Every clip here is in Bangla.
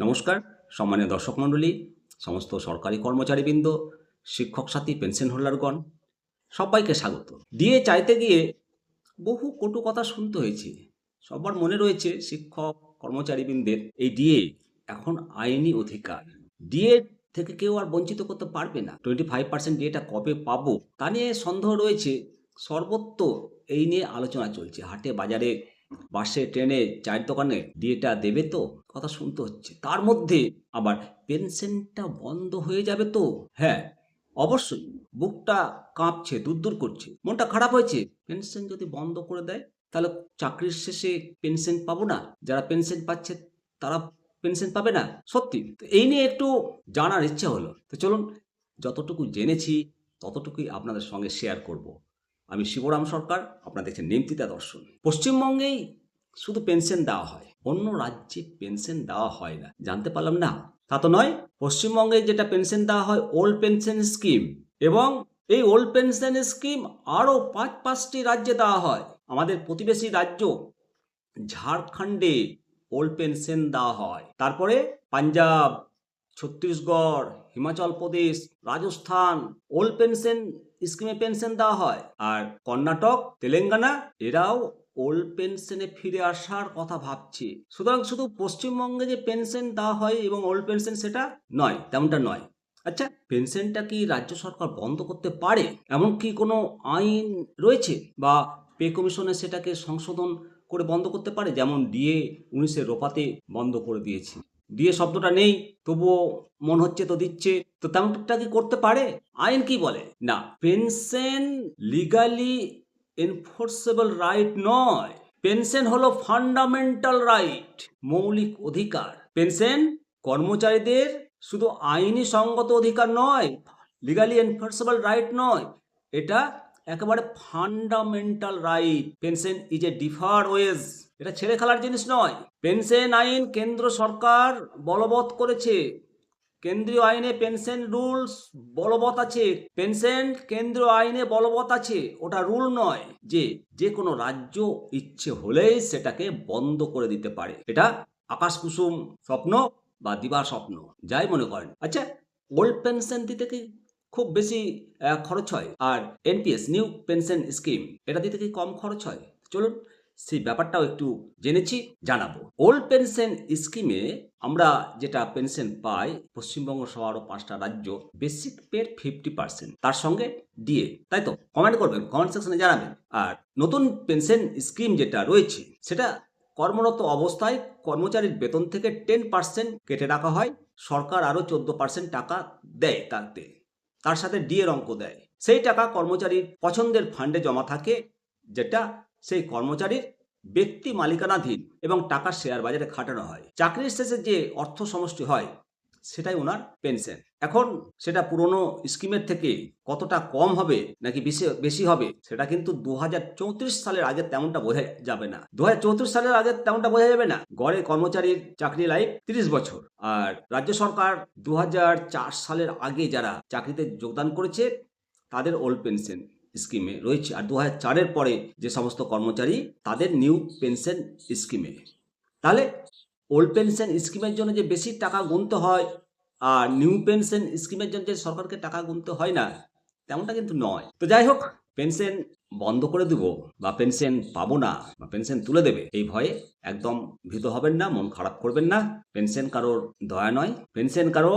নমস্কার সম্মানীয় দর্শক মণ্ডলী, সমস্ত সরকারি কর্মচারীবৃন্দ, শিক্ষক সাথী, পেনশন হোল্ডারগণ, সবাইকে স্বাগত। ডিএ চাইতে গিয়ে বহু কটু কথা শুনতে হয়েছে। সবার মনে রয়েছে শিক্ষক কর্মচারীবৃন্দের এই ডিএ এখন আইনি অধিকার। ডিএ থেকে কেউ আর বঞ্চিত করতে পারবে না। 25% ডিএটা কবে পাবো তা নিয়ে সন্দেহ রয়েছে। সর্বত্র এই নিয়ে আলোচনা চলছে। হাটে বাজারে, বাসে, ট্রেনে, চায়ের দোকানে ডিএটা দেবে তো কথা শুনতে হচ্ছে। তার মধ্যে আবার পেনশনটা বন্ধ হয়ে যাবে তো। হ্যাঁ, অবশ্যই বুকটা কাঁপছে, দূর করছে, মনটা খারাপ হয়েছে। পেনশন যদি বন্ধ করে দেয় তাহলে চাকরির শেষে পেনশন পাবো না, যারা পেনশন পাচ্ছে তারা পেনশন পাবে না। সত্যি তো এই নিয়ে একটু জানার ইচ্ছা হলো। তো চলুন, যতটুকু জেনেছি ততটুকুই আপনাদের সঙ্গে শেয়ার করব। আমি শিবরাম সরকার, আপনারা দেখছেন নেমতিতা দর্শন। পশ্চিমবঙ্গেই শুধু পেনশন দেওয়া হয়, অন্য রাজ্যে পেনশন দেওয়া হয় না। জানতে পারলাম না? তা তো নয়। পশ্চিমবঙ্গে যেটা পেনশন দেওয়া হয় ওল্ড পেনশন স্কিম, এবং এই ওল্ড পেনশন স্কিম আরও 5-5টি রাজ্যে দেওয়া হয়। আমাদের প্রতিবেশী রাজ্য ঝাড়খণ্ডে ওল্ড পেনশন দেওয়া হয়, তারপরে পাঞ্জাব, ছত্তিশগড়, হিমাচল প্রদেশ, রাজস্থান ওল্ড পেনশন স্কিমে পেনশন দেওয়া হয়। আর কর্ণাটক, তেলেঙ্গানা এরাও ওল্ড পেনশনে ফিরে আসার কথা ভাবছে। সুতরাং শুধু পশ্চিমবঙ্গে যে পেনশন দেওয়া হয় এবং ওল্ড পেনশন সেটা নয়, তেমনটা নয়। আচ্ছা, পেনশনটা কি রাজ্য সরকার বন্ধ করতে পারে? এমন কি কোনো আইন রয়েছে, বা পে কমিশনে সেটাকে সংশোধন করে বন্ধ করতে পারে? যেমন ডিএ 19-এ রোপাতে বন্ধ করে দিয়েছে। ডিএ শব্দটা নেই, তবুও মনে হচ্ছে তো দিচ্ছে। তো তেমনটা কি করতে পারে? আইন কি বলে? না, পেনশন লিগালি এনফোর্সেবল রাইট নয়। পেনশন হলো ফান্ডামেন্টাল রাইট, মৌলিক অধিকার। পেনশন কর্মচারীদের শুধু আইনি সঙ্গত অধিকার নয়, লিগালি এনফোর্সেবল রাইট নয়, এটা একেবারে fundamental right. Pension is a deferred wage, এটা ছেড়ে খেলার জিনিস নয়। পেনশন আইন কেন্দ্র সরকার বলবৎ করেছে। কেন্দ্রীয় আইনে পেনশন রুলস বলবৎ আছে। পেনশন কেন্দ্রীয় আইনে বলবৎ আছে, ওটা রুল নয় যে যে কোনো রাজ্য ইচ্ছে হলেই সেটাকে বন্ধ করে দিতে পারে। এটা আকাশ কুসুম স্বপ্ন বা দিবা স্বপ্ন, যাই মনে করেন। আচ্ছা, ওল্ড পেনশন দিতে কি খুব বেশি খরচ হয়? আর এনপিএস, নিউ পেনশন স্কিম, এটা দিতে কি কম খরচ হয়? চলুন সেই ব্যাপারটাও একটু জেনেছি, জানাবো। ওল্ড পেনশন স্কিমে আমরা যেটা পেনশন পাই, পশ্চিমবঙ্গ সহ আরও 5টা রাজ্য, বেসিক পের 50%, তার সঙ্গে ডিএ, তাই তো? কমেন্ট করবেন, কমেন্ট সেকশনে জানাবেন। আর নতুন পেনশন স্কিম যেটা রয়েছে সেটা কর্মরত অবস্থায় কর্মচারীর বেতন থেকে 10% কেটে রাখা হয়। সরকার আরও 14% টাকা দেয়, তাতে তার সাথে ডিএর অঙ্ক দেয়। সেই টাকা কর্মচারীর পছন্দের ফান্ডে জমা থাকে, যেটা সেই কর্মচারীর ব্যক্তি মালিকানাধীন, এবং টাকা শেয়ার বাজারে খাটানো হয়। চাকরির শেষে যে অর্থ সমষ্টি হয় সেটাই ওনার পেনশন। এখন সেটা পুরনো স্কিমের থেকে কতটা কম হবে নাকি বেশি হবে, সেটা কিন্তু 2034 সালের আগে তেমনটা বোঝা যাবে না। 2034 সালের আগে তেমনটা বোঝা যাবে না। গড়ে কর্মচারীর চাকরি লাইফ 30 বছর। আর রাজ্য সরকার 2004 সালের আগে যারা চাকরিতে যোগদান করেছে তাদের ওল্ড পেনশন স্কিমে রয়েছে, আর 2004-এর পরে যে সমস্ত কর্মচারী তাদের নিউ পেনশন স্কিমে। তাহলে ওল্ড পেনশন স্কিমের জন্য যে বেশি টাকা গুনতে হয় আর নিউ পেনশন স্কিমের জন্য যে সরকারকে টাকা গুনতে হয় না, তেমনটা কিন্তু নয়। তো যাই হোক, পেনশন বন্ধ করে দেব বা পেনশন পাবো না বা পেনশন তুলে দেবে এই ভয়ে একদম ভীত হবেন না, মন খারাপ করবেন না। পেনশন কারোর দয়া নয়, পেনশন কারো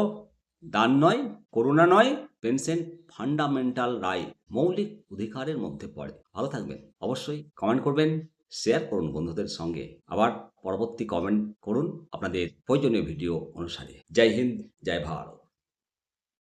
দান নয়, করুণা নয়। পেনশন ফান্ডামেন্টাল রাইট, মৌলিক অধিকারের মধ্যে পড়ে। ভালো থাকবেন, অবশ্যই কমেন্ট করবেন, শেয়ার করুন বন্ধুদের সঙ্গে। আবার পরবর্তী কমেন্ট করুন আপনাদের প্রয়োজনীয় ভিডিও অনুসারে। জয় হিন্দ, জয় ভারত।